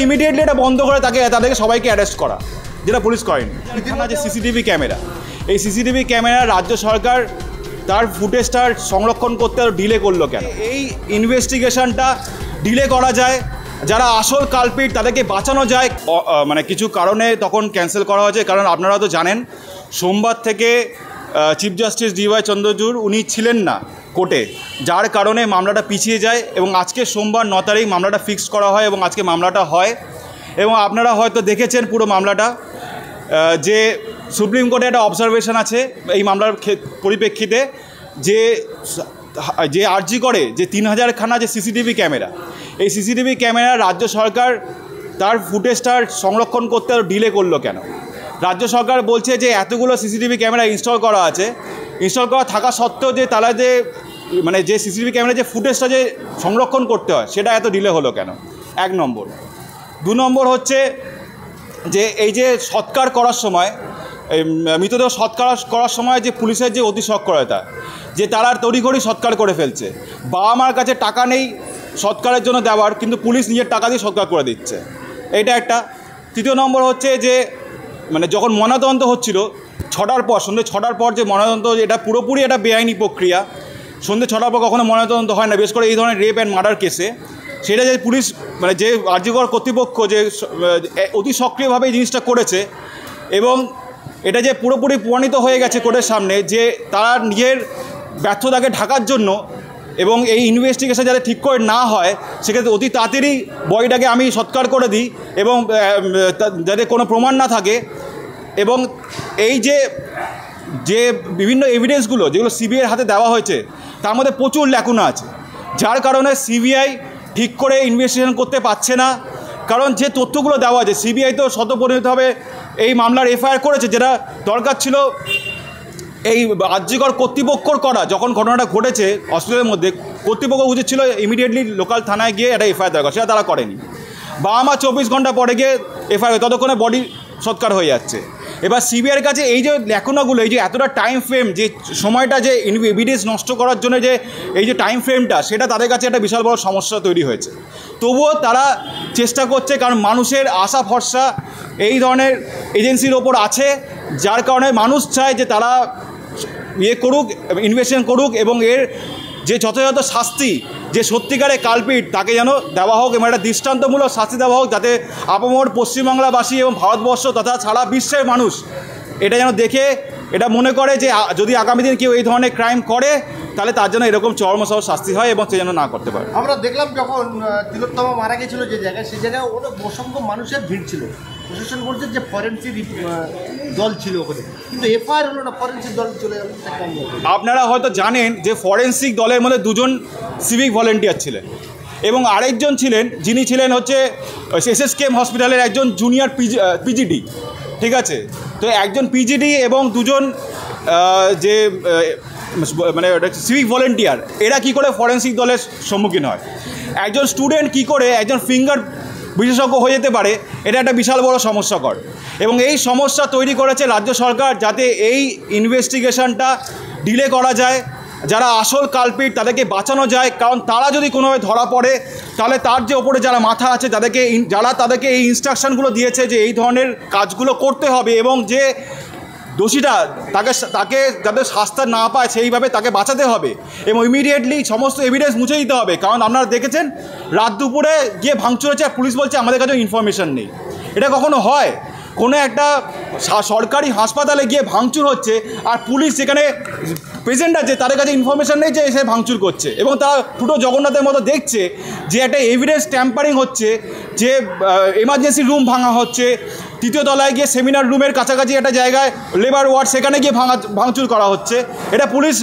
Immediately এটা বন্ধ করে তাদেরকে সবাইকে অ্যারেস্ট করা, যেটা পুলিশ করেনি। এখানে যে সিসিটিভি ক্যামেরা, এই সিসিটিভি ক্যামেরা রাজ্য সরকার তার ফুটেজটা সংরক্ষণ করতে ডিলে করলো কেন? এই ইনভেস্টিগেশনটা ডিলে করা যায়, যারা আসল কালপিট তাদেরকে বাঁচানো যায়, মানে কিছু কারণে তখন ক্যান্সেল করা হয়েছে। কারণ আপনারা তো জানেন সোমবার থেকে চিফ জাস্টিস DY চন্দ্রচূড় উনি ছিলেন না কোর্টে, যার কারণে মামলাটা পিছিয়ে যায় এবং আজকে সোমবার 9 তারিখ মামলাটা ফিক্স করা হয় এবং আজকে মামলাটা হয়। এবং আপনারা হয়তো দেখেছেন পুরো মামলাটা, যে সুপ্রিম কোর্টে একটা অবজারভেশন আছে এই মামলার পরিপ্রেক্ষিতে, যে আর্জি করে যে 3000 খানা যে সিসিটিভি ক্যামেরা, এই সিসিটিভি ক্যামেরা রাজ্য সরকার তার ফুটেজটা সংরক্ষণ করতে ডিলে করলো কেন? রাজ্য সরকার বলছে যে এতগুলো সিসিটিভি ক্যামেরা ইনস্টল করা আছে, ইনস্টল করা থাকা সত্ত্বেও যে তারা যে মানে যে সিসিটিভি ক্যামেরা যে ফুটেজটা যে সংরক্ষণ করতে হয় সেটা এত ডিলে হলো কেন? 1 নম্বর। 2 নম্বর হচ্ছে যে এই যে সৎকার করার সময়, মৃতদেহ সৎকার করার সময় যে পুলিশের যে অতি সক্রিয়তা, যে তারা তড়িঘড়ি সৎকার করে ফেলছে। বাবা মার কাছে টাকা নেই সৎকারের জন্য দেওয়ার, কিন্তু পুলিশ নিজের টাকা দিয়ে সৎকার করে দিচ্ছে, এইটা একটা। 3 নম্বর হচ্ছে যে মানে যখন ময়নাতদন্ত হচ্ছিল 6টার পর, সন্ধ্যে 6টার পর যে ময়নাতদন্ত, এটা পুরোপুরি একটা বেআইনি প্রক্রিয়া। সন্ধ্যে 6টার পর কখনো ময়নাতদন্ত হয় না, বিশেষ করে এই ধরনের রেপ অ্যান্ড মার্ডার কেসে। সেটা যে পুলিশ মানে যে আরজিকর কর্তৃপক্ষ যে অতি সক্রিয়ভাবে এই জিনিসটা করেছে, এবং এটা যে পুরোপুরি প্রমাণিত হয়ে গেছে কোর্টের সামনে যে তারা নিজের ব্যর্থতাকে ঢাকার জন্য এবং এই ইনভেস্টিগেশন যাতে ঠিক করে না হয় সেক্ষেত্রে অতি তাড়াতাড়ি বডিটাকে আমি সৎকার করে দিই এবং যাতে কোনো প্রমাণ না থাকে। এবং এই যে বিভিন্ন এভিডেন্সগুলো যেগুলো সিবিআইয়ের হাতে দেওয়া হয়েছে তার মধ্যে প্রচুর ল্যাকুনা আছে, যার কারণে সিবিআই ঠিক করে ইনভেস্টিগেশন করতে পারছে না। কারণ যে তথ্যগুলো দেওয়া আছে, সিবিআই তো স্বতঃপরিণতভাবে এই মামলার FIR করেছে, যেটা দরকার ছিল এই আরজিকর কর্তৃপক্ষর করা। যখন ঘটনাটা ঘটেছে হসপিটালের মধ্যে, কর্তৃপক্ষ উচিত ছিল ইমিডিয়েটলি লোকাল থানায় গিয়ে একটা FIR দরকার, সেটা তারা করেনি। বাবা মা 24 ঘন্টা পরে গিয়ে FIR, ততক্ষণে বডি সৎকার হয়ে যাচ্ছে। এবার সিবিআইয়ের কাছে এই যে ল্যাকুনাগুলো, এই যে এতটা টাইম ফ্রেম, যে সময়টা যে এভিডেন্স নষ্ট করার জন্য যে এই যে টাইম ফ্রেমটা, সেটা তাদের কাছে একটা বিশাল বড় সমস্যা তৈরি হয়েছে। তবুও তারা চেষ্টা করছে, কারণ মানুষের আশা ভরসা এই ধরনের এজেন্সির ওপর আছে, যার কারণে মানুষ চায় যে তারা করুক, ইনভেস্টিগেশন করুক এবং এর যে যথাযথ শাস্তি, যে সত্যিকারে কালপিট তাকে যেন দেওয়া হোক এবং একটা দৃষ্টান্তমূলক শাস্তি দেওয়া হোক, যাতে আপামর পশ্চিমবাংলাবাসী এবং ভারতবর্ষ তথা সারা বিশ্বের মানুষ এটা যেন দেখে এটা মনে করে যে যদি আগামী দিন কেউ এই ধরনের ক্রাইম করে তাহলে তার জন্য এরকম চরমসহ শাস্তি হয় এবং সে যেন না করতে পারে। আমরা দেখলাম যখন তিলোত্তমা মারা গেছিলো যে জায়গায়, সেই জায়গায় অনেক অসংখ্য মানুষের ভিড় ছিল। প্রশাসন বলছে যে ফরেন্সিক দল ছিল ওখানে, কিন্তু FIR হলো না, ফরেন্সিক দল চলে গেল। আপনারা হয়তো জানেন যে ফরেন্সিক দলের মধ্যে 2জন সিভিক ভলেন্টিয়ার ছিলেন এবং আরেকজন ছিলেন যিনি ছিলেন হচ্ছে SSKM হসপিটালের একজন জুনিয়র PGD, ঠিক আছে? তো একজন PGD এবং 2জন যে মানে সিভিক ভলেন্টিয়ার, এরা কি করে ফরেন্সিক দলের সম্মুখীন হয়? একজন স্টুডেন্ট কি করে একজন ফিঙ্গার বিশেষজ্ঞ হয়ে যেতে পারে, এটা একটা বিশাল বড় সমস্যাকর। এবং এই সমস্যা তৈরি করেছে রাজ্য সরকার, যাতে এই ইনভেস্টিগেশনটা ডিলে করা যায়, যারা আসল কালপিট তাদেরকে বাঁচানো যায়। কারণ তারা যদি কোনোভাবে ধরা পড়ে তাহলে তার যে ওপরে যারা মাথা আছে তাদেরকে এই ইনস্ট্রাকশনগুলো দিয়েছে যে এই ধরনের কাজগুলো করতে হবে এবং যে দোষীটা তাকে যাতে শাস্তি না পায় সেইভাবে তাকে বাঁচাতে হবে এবং ইমিডিয়েটলি সমস্ত এভিডেন্স মুছে দিতে হবে। কারণ আপনারা দেখেছেন রাত দুপুরে গিয়ে ভাঙচুর হচ্ছে আর পুলিশ বলছে আমাদের কাছে ইনফরমেশন নেই। এটা কখনো হয়? কোনো একটা সরকারি হাসপাতালে গিয়ে ভাঙচুর হচ্ছে আর পুলিশ যেখানে পেশেন্ট আছে তাদের কাছে ইনফরমেশন নেই যে সে ভাঙচুর করছে, এবং তারা দুটো জগন্নাথের মতো দেখছে যে একটা এভিডেন্স ট্যাম্পারিং হচ্ছে, যে এমার্জেন্সি রুম ভাঙা হচ্ছে, 3য় তলায় গিয়ে সেমিনার রুমের কাছাকাছি একটা জায়গায় লেবার ওয়ার্ড, সেখানে গিয়ে ভাঙচুর করা হচ্ছে। এটা পুলিশ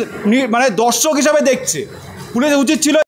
মানে দর্শক হিসাবে দেখছে। পুলিশের উচিত ছিল